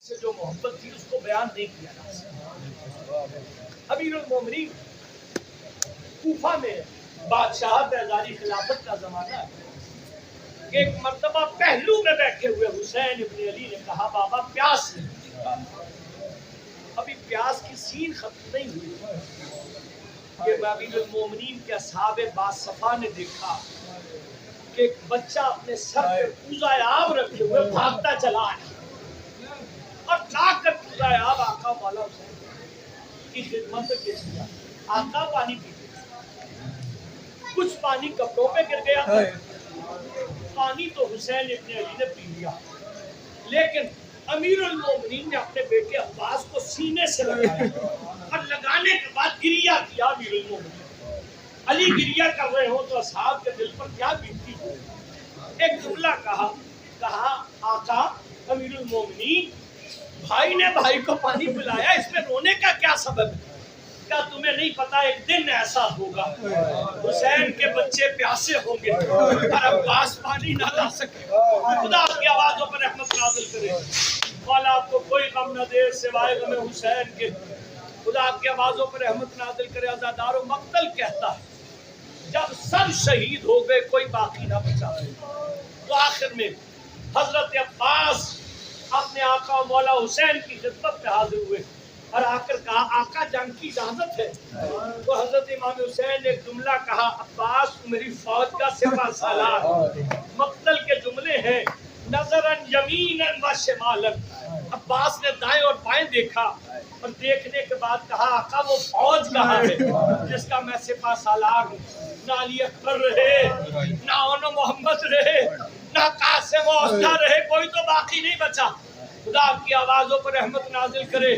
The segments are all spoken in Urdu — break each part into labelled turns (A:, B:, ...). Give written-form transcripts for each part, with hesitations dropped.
A: سے جو محبت تھی اس کو بیان نہیں کیا جا سکتا۔ امیر المومنین کوفہ میں بادشاہت اعزازی خلافت کا زمانہ ہے کہ ایک مرتبہ پہلو میں بیٹھے ہوئے حسین ابن علی نے کہا بابا پیاس لگی۔ ابھی پیاس کی سین ختم نہیں ہوئی کہ امیر المومنین کے اصحاب باصفا نے دیکھا کہ ایک بچہ اپنے سر پہ کوزہ آب رکھے ہوئے بھاگتا چلا ہے اور جا کر کوزہ آب آقا مولا حسین کی خدمت میں پیش کیا۔ آقا پانی پیتے، کچھ پانی کپڑوں پہ گر گیا، پانی تو حسین ابن علی نے پی لیا، لیکن امیر المومنین نے اپنے بیٹے عباس کو سینے سے لگایا اور لگانے کے بعد گریہ کیا۔ امیر المومنین علی گریہ کر رہے ہوں تو اصحاب کے دل پر کیا بیتتی ہو۔ ایک جملہ کہا آقا امیر المومنین بھائی نے بھائی کو پانی پلایا، اس میں رونے کا کیا سبب ہے؟ کیا تمہیں نہیں پتا ایک دن ایسا ہوگا حسین کے بچے پیاسے ہوں گے اور عباس پانی نہ لا سکے۔ خدا آپ کی آوازوں پر رحمت نازل کرے، مولا آپ کو کوئی غم نہ دے سوائے غم حسین کے۔ خدا آپ کی آوازوں پر رحمت نازل کرے۔ عزادار و مقتل کہتا ہے جب سب شہید ہو گئے کوئی باقی نہ بچا، تو آخر میں حضرت عباس اپنے آقا مولا حسین کی خدمت میں حاضر ہوئے اور آ کر کہا آقا جنگ کی اجازت ہے؟ تو حضرت امام حسین نے ایک جملہ کہا عباس میری فوج کا سپہ سالار۔ مقتل کے جملے ہیں نظراً یمیناً و شمالاً، عباس نے دائیں اور بائیں دیکھا اور دیکھنے کے بعد کہا آقا وہ فوج کہاں ہے جس کا میں سپہ سالار ہوں؟ نہ علی اکبر رہے، نہ اون محمد رہے، نہ قاسم و عثمان رہے، کوئی تو باقی نہیں بچا۔ خدا آپ کی آوازوں پر رحمت نازل کرے،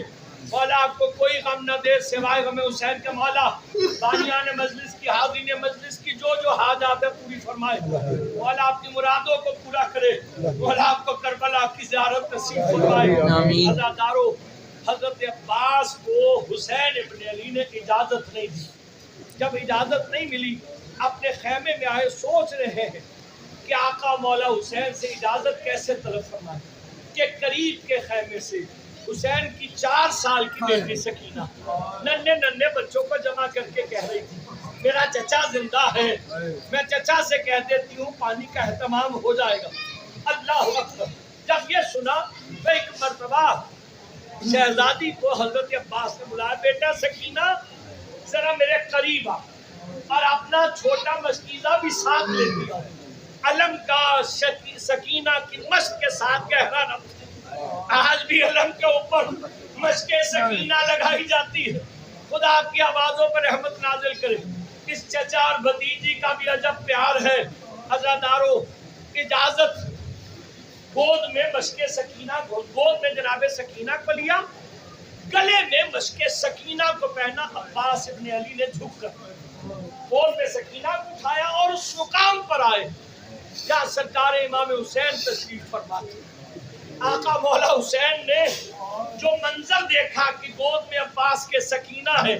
A: مولا آپ کو کوئی غم نہ دے سوائے غم حسین کے۔ مولا بانیان مجلس کی، حاضرین مجلس کی جو حاجات ہے پوری فرمائے، مولا آپ کی مرادوں کو پورا کرے، مولا آپ کو کربلا کی زیارت نصیب فرمائے۔ عزادارو حضرت عباس کو حسین ابن علی نے اجازت نہیں دی۔ جب اجازت نہیں ملی اپنے خیمے میں آئے، سوچ رہے ہیں کہ آقا مولا حسین سے اجازت کیسے طلب فرمائے کہ قریب کے خیمے سے حسین کی 4 سال کی بیٹی سکینہ ننھے بچوں کو جمع کر کے کہہ رہی تھی میرا چچا زندہ ہے، میں چچا سے کہہ دیتی ہوں پانی کا اہتمام ہو جائے گا۔ اللہ اکبر۔ جب یہ سنا تو ایک مرتبہ شہزادی کو حضرت عباس نے بلایا، بیٹا سکینہ ذرا میرے قریب آ اور اپنا چھوٹا مشکیزہ بھی ساتھ لے لیا۔ علم کا سکینہ کی مشق کے ساتھ گہرا نقش، آج بھی علم کے اوپر مشق سکینہ لگائی جاتی ہے۔ خدا آپ کی آوازوں پر رحمت نازل کرے۔ اس چچا اور بھتیجی کا بھی عجب پیار ہے۔ عزادارو اجازت، گود میں مشق سکینہ، گود میں جناب سکینہ کو لیا، گلے میں مشق سکینہ کو پہنا۔ عباس ابن علی نے جھک کر گود میں سکینہ کو اٹھایا اور اس مقام پر آئے جہاں سرکار امام حسین تشریف فرما تھے۔ آقا مولا حسین نے جو منظر دیکھا کہ گود میں عباس کے سکینہ ہے،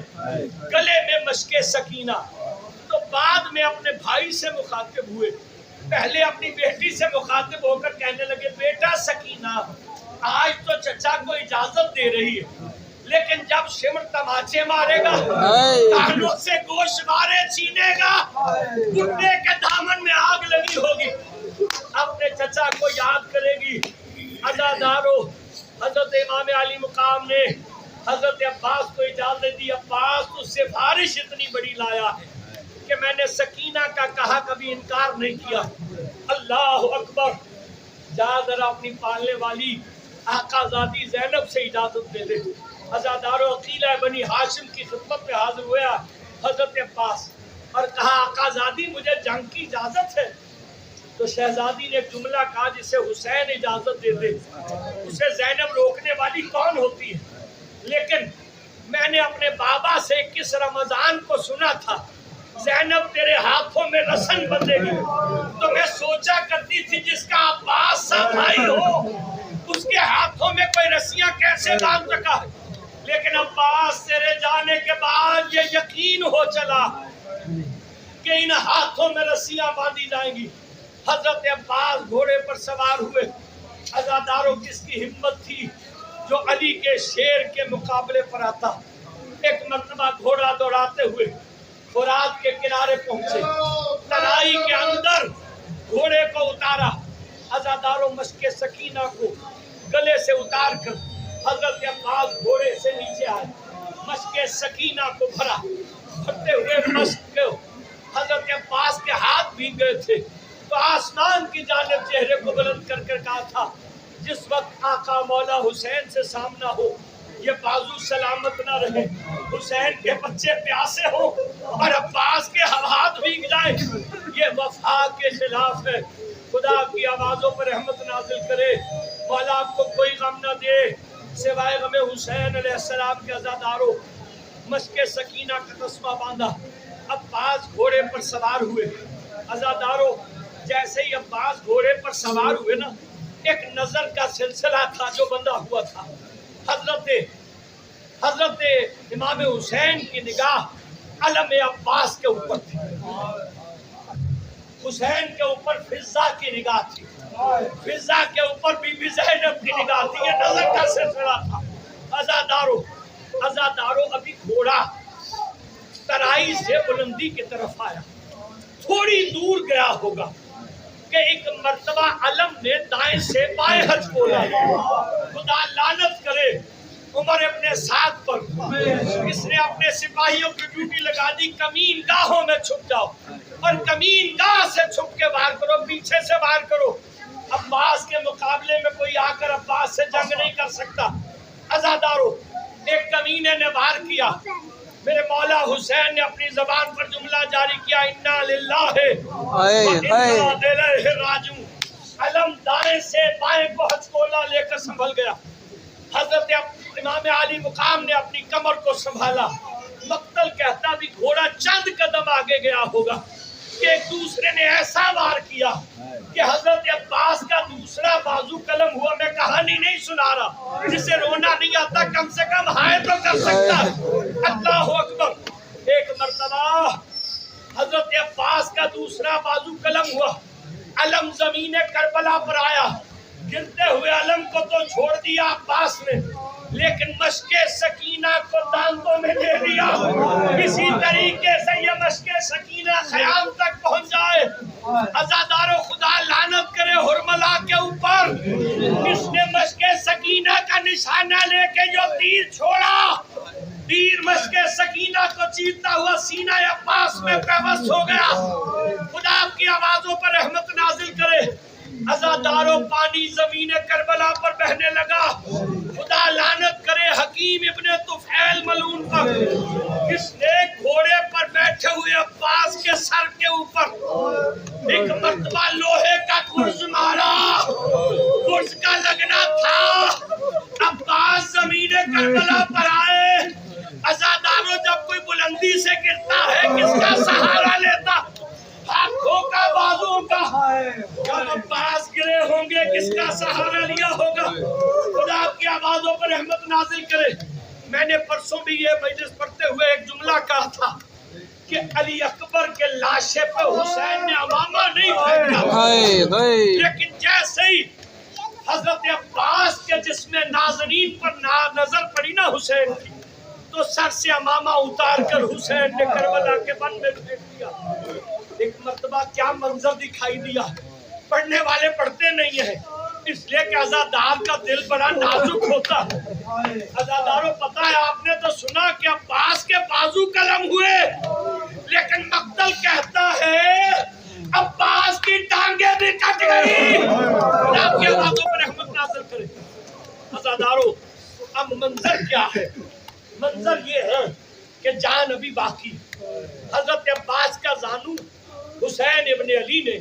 A: گلے میں مشق سکینہ، تو بعد میں اپنے بھائی سے مخاطب ہوئے، پہلے اپنی بیٹی سے مخاطب ہو کر کہنے لگے بیٹا سکینہ آج تو چچا کو اجازت دے رہی ہے، لیکن جب شمر تماچے مارے گا، کانوں سے گوشت مارے چھینے گا، گھٹنے کے دامن میں آگ لگی ہوگی، اپنے چچا کو یاد کرے گی۔ عزادارو حضرت امام علی مقام نے حضرت عباس کو اجازت دی۔ عباس تو سفارش اتنی بڑی لایا ہے کہ میں نے سکینہ کا کہا کبھی انکار نہیں کیا۔ اللہ اکبر۔ جا ذرا اپنی پالنے والی آقا زادی زینب سے اجازت دے دے۔ عزادارو عقیلہ بنی ہاشم کی خدمت میں حاضر ہوا حضرت عباس اور کہا آقا زادی مجھے جنگ کی اجازت ہے۔ تو شہزادی نے ایک جملہ کہا جسے حسین اجازت دیتے اسے زینب روکنے والی کون ہوتی ہے، لیکن میں نے اپنے بابا سے کس رمضان کو سنا تھا زینب تیرے ہاتھوں میں رسن بندھے گی، تو میں سوچا کرتی تھی جس کا عباس سا بھائی ہو اس کے ہاتھوں میں کوئی رسیاں کیسے باندھ سکا ہے، لیکن عباس تیرے جانے کے بعد یہ یقین ہو چلا کہ ان ہاتھوں میں رسیاں باندھی جائیں گی۔ حضرت عباس گھوڑے پر سوار ہوئے۔ عزاداروں کس کی ہمت تھی علی کے شیر کے مقابلے پر آتا. ایک مرتبہ گھوڑا دوڑاتے ہوئے فرات کے کنارے پہنچے. ترائی کے اندر گھوڑے کو اتارا. عزاداروں مشک سکینہ کو گلے سے اتار کر حضرت عباس گھوڑے سے نیچے آئے. مشک سکینہ کو بھرا. بھرتے ہوئے مشک کو حضرت عباس کے ہاتھ بھیگ گئے تھے تو آسمان کی جانب چہرے کو بلند کر کر کہا تھا جس وقت آقا مولا حسین سے سامنا ہو یہ بازو سلامت نہ رہے, حسین کے بچے پیاسے ہو اور عباس کے ہاتھ بھیگ جائے, یہ وفا کے خلاف ہے. خدا کی آوازوں پر رحمت نازل کرے. مولا آپ کو کوئی غم نہ دے سوائے غم حسین علیہ السلام کے. عزاداروں مشک سکینہ کا تسمہ باندھا. عباس گھوڑے پر سوار ہوئے. عزاداروں جیسے ہی عباس گھوڑے پر سوار ہوئے نا, ایک نظر کا سلسلہ تھا جو بندھا ہوا تھا. حضرت امام حسین کی نگاہ علم عباس کے اوپر تھی. حسین کے اوپر فضہ کی نگاہ تھی. فضہ کے اوپر بی بی زینب کی نگاہ تھی. یہ نظر کا سلسلہ تھا. عزاداروں ابھی گھوڑا ترائی سے بلندی کی طرف آیا. تھوڑی دور گیا ہوگا کہ ایک مرتبہ علم نے دائیں سے بائیں ہاتھ بولا. خدا لعنت کرے عمر ابن سعد پر, اس نے اپنے سپاہیوں کی ڈیوٹی لگا دی کمین گاہوں میں چھپ جاؤ اور کمین گاہ سے چھپ کے وار کرو, پیچھے سے وار کرو. عباس کے مقابلے میں کوئی آ کر عباس سے جنگ نہیں کر سکتا. عزاداروں ایک کمینے نے وار کیا. میرے مولا حسین نے اپنی زبان پر جملہ جاری کیا انا للہ و انا الیہ راجعون. علم دائیں سے بائیں کو ہتھوڑا لے کر سنبھل گیا. حضرت امام علی مقام نے اپنی کمر کو سنبھالا. مقتل کہتا بھی گھوڑا چند قدم آگے گیا ہوگا کہ ایک دوسرے نے ایسا وار کیا کہ حضرت عباس کا دوسرا بازو قلم ہوا. میں کہانی نہیں سنا رہا, جسے رونا نہیں آتا کم سے کم ہائے تو کر سکتا. اللہ اکبر. ایک مرتبہ حضرت عباس کا دوسرا بازو قلم ہوا. علم زمین کربلا پر آیا. گرتے ہوئے علم کو تو چھوڑ دیا عباس نے, لیکن مشک سکینہ کو دانتوں میں لے لیا. کسی طریقے سے یہ مشک سکینہ خیام تک پہنچ جائے. عزاداروں خدا لعنت کرے ہرملا کے اوپر, اس نے مشک سکینہ کا نشانہ لے کے جو تیر چھوڑا, تیر مشک سکینہ کو چیرتا ہوا سینہ عباس میں پیوست ہو گیا. خدا آپ کی آوازوں پر رحمت نازل کرے. عزاداروں پانی زمین کربلا پر بہنے لگا. خدا لعنت کرے حکیم ابن طفیل ملعون پر, اس نے گھوڑے پر بیٹھے ہوئے عباس کے سر کے اوپر ایک مرتبہ لوہے کا گرز مارا. گرز کا لگنا تھا. عباس زمین کربلا پر آئے. عزاداروں جب کوئی بلندی سے گرتا ہے کس کا سہارا لیتا؟ ہاتھوں کا, بازوں کا. جب عباس گرے ہوں گے کس کا سہارا لیا ہوگا؟ خدا آپ کی آوازوں پر رحمت نازل کرے. میں نے پرسوں بھی یہ مجلس پڑھتے ہوئے ایک جملہ کہا تھا کہ علی اکبر کے لاشے پہ حسین نے امامہ نہیں پھینکا, لیکن جیسے ہی حضرت عباس کے جسم ناظرین پر نظر پڑی نا حسین کی, تو سر سے امامہ اتار کر حسین نے کربلا کے بن میں پھینک دیا. ایک مرتبہ کیا منظر دکھائی دیا. پڑھنے والے پڑھتے نہیں ہیں اس لیے کہ عزادار کا دل بڑا نازک ہوتا ہے. عزاداروں پتہ ہے آپ نے تو سنا کہ عباس کے بازو قلم ہوئے, لیکن مقتل کہتا ہے عباس کی ٹانگیں بھی کٹ گئی. آپ کے آوازوں پر رحمت نازل کرے. عزاداروں اب منظر کیا ہے؟ منظر یہ ہے کہ جان ابھی باقی. حضرت عباس کا زانو حسین ابن علی نے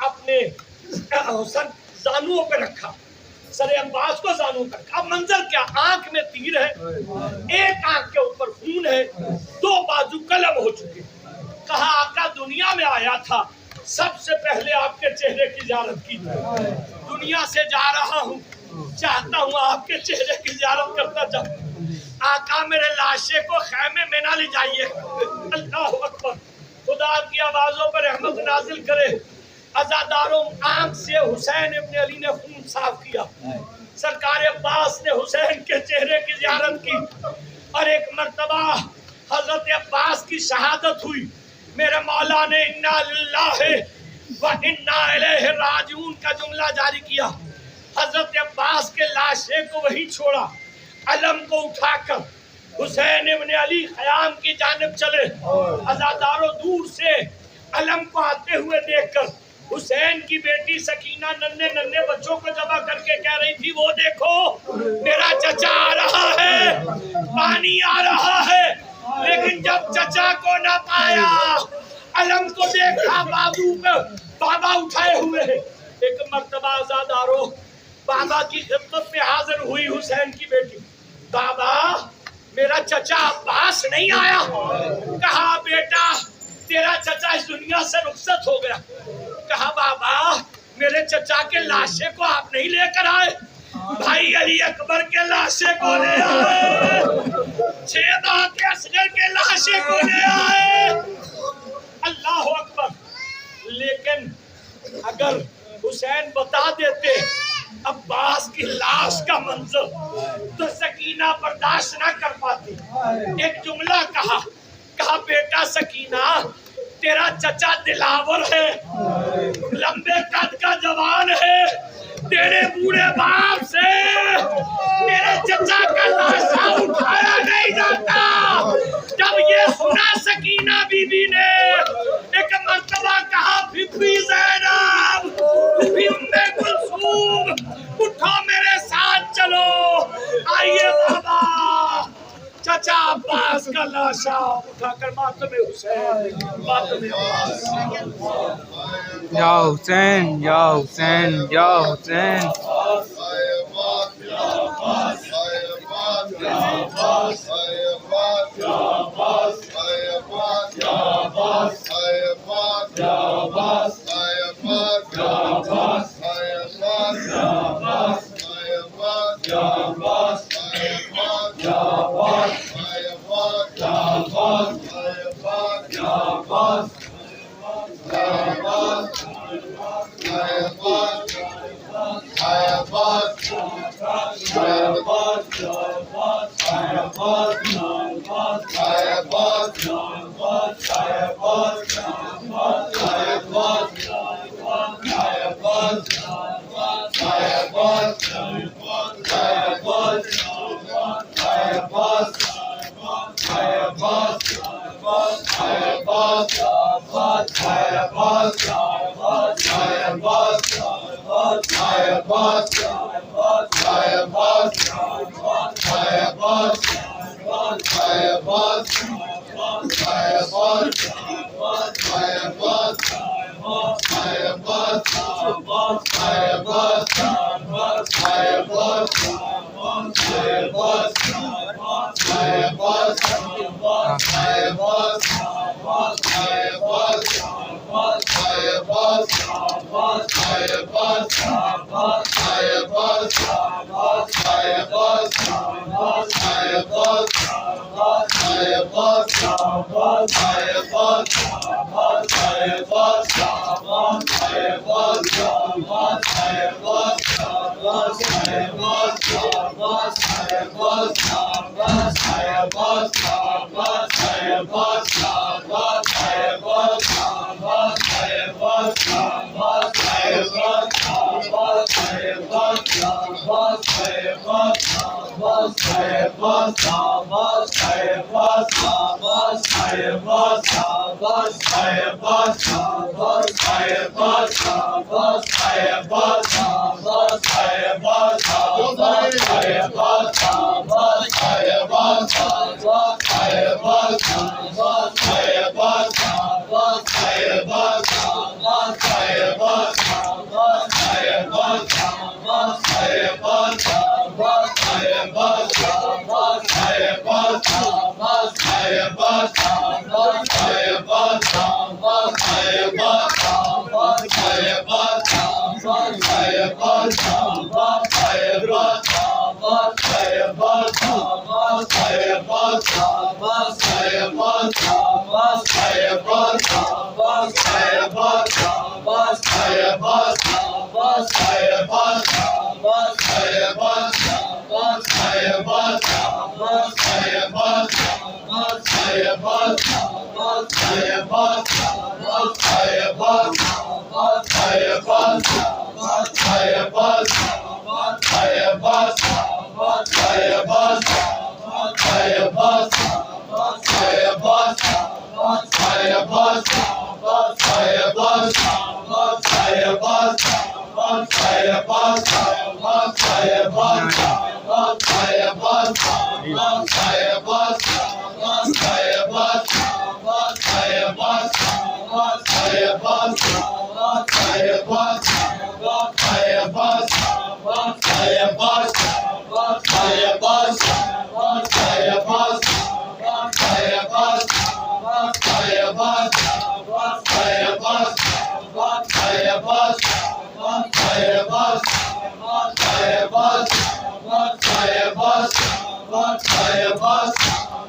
A: اپنے زانووں پہ رکھا, سر عباس کو زانو پر رکھا. اب منظر کیا؟ آنکھ میں تیر ہے, ایک آنکھ کے اوپر خون ہے, دو بازو قلم ہو چکے. کہا آقا دنیا میں آیا تھا, سب سے پہلے آپ کے چہرے کی زیارت کی. دنیا سے جا رہا ہوں, چاہتا ہوں آپ کے چہرے کی زیارت کرتا جاؤں. آقا میرے لاشے کو خیمے میں نہ لے جائیے. اللہ اکبر. خدا کی آوازوں پر رحمت نازل کرے. عزاداروں آنکھ سے حسین ابن علی نے خون صاف کیا. سرکار عباس نے حسین کے چہرے کی. اور ایک مرتبہ حضرت عباس کی شہادت ہوئی. میرے مولا نے انا للہ و انا الیہ راجعون کا جملہ جاری کیا. حضرت عباس کے لاشے کو وہی چھوڑا, علم کو اٹھا کر حسین ابن علی خیام کی جانب چلے. عزاداروں دور سے علم کو آتے ہوئے دیکھ کر حسین کی بیٹی سکینہ ننھے ننھے بچوں کو جمع کر کے کہہ رہی تھی, وہ دیکھو میرا چچا آ رہا ہے, پانی آ رہا ہے. لیکن جب چچا کو نہ پایا, علم کو دیکھا بازو پہ بابا اٹھائے ہوئے. ایک مرتبہ عزاداروں بابا کی خدمت میں حاضر ہوئی حسین کی بیٹی. بابا میرا چچا عباس نہیں آیا. کہا بیٹا تیرا چچا اس دنیا سے رخصت ہو گیا. کہا بابا میرے چچا کے لاشے کو آپ نہیں لے کر آئے؟ بھائی علی اکبر کے لاشے کو لے آئے, چھیدہ کے اصغر کے لاشے کو لے آئے. اللہ اکبر. لیکن اگر حسین بتا دیتے عباس کی لاش کا منظر تو سکینہ برداشت نہ کر پاتی. ایک جملہ کہا بیٹا سکینہ تیرا چچا دلاور ہے, لمبے قد کا جوان ہے, تیرے بوڑھے باپ سے میرے چچا کا لاشا اٹھایا نہیں جاتا. جب یہ سنا سکینہ بی بی نے ایک مرتبہ کہا پھپھی زینب, پھپھی ام کلثوم, اٹھو میرے ساتھ چلو, آئیے بابا چچا عباس کا لاشا اٹھا کر ماتم حسین, ماتم عباس.
B: یا حسین یا حسین یا حسین.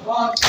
A: Bas,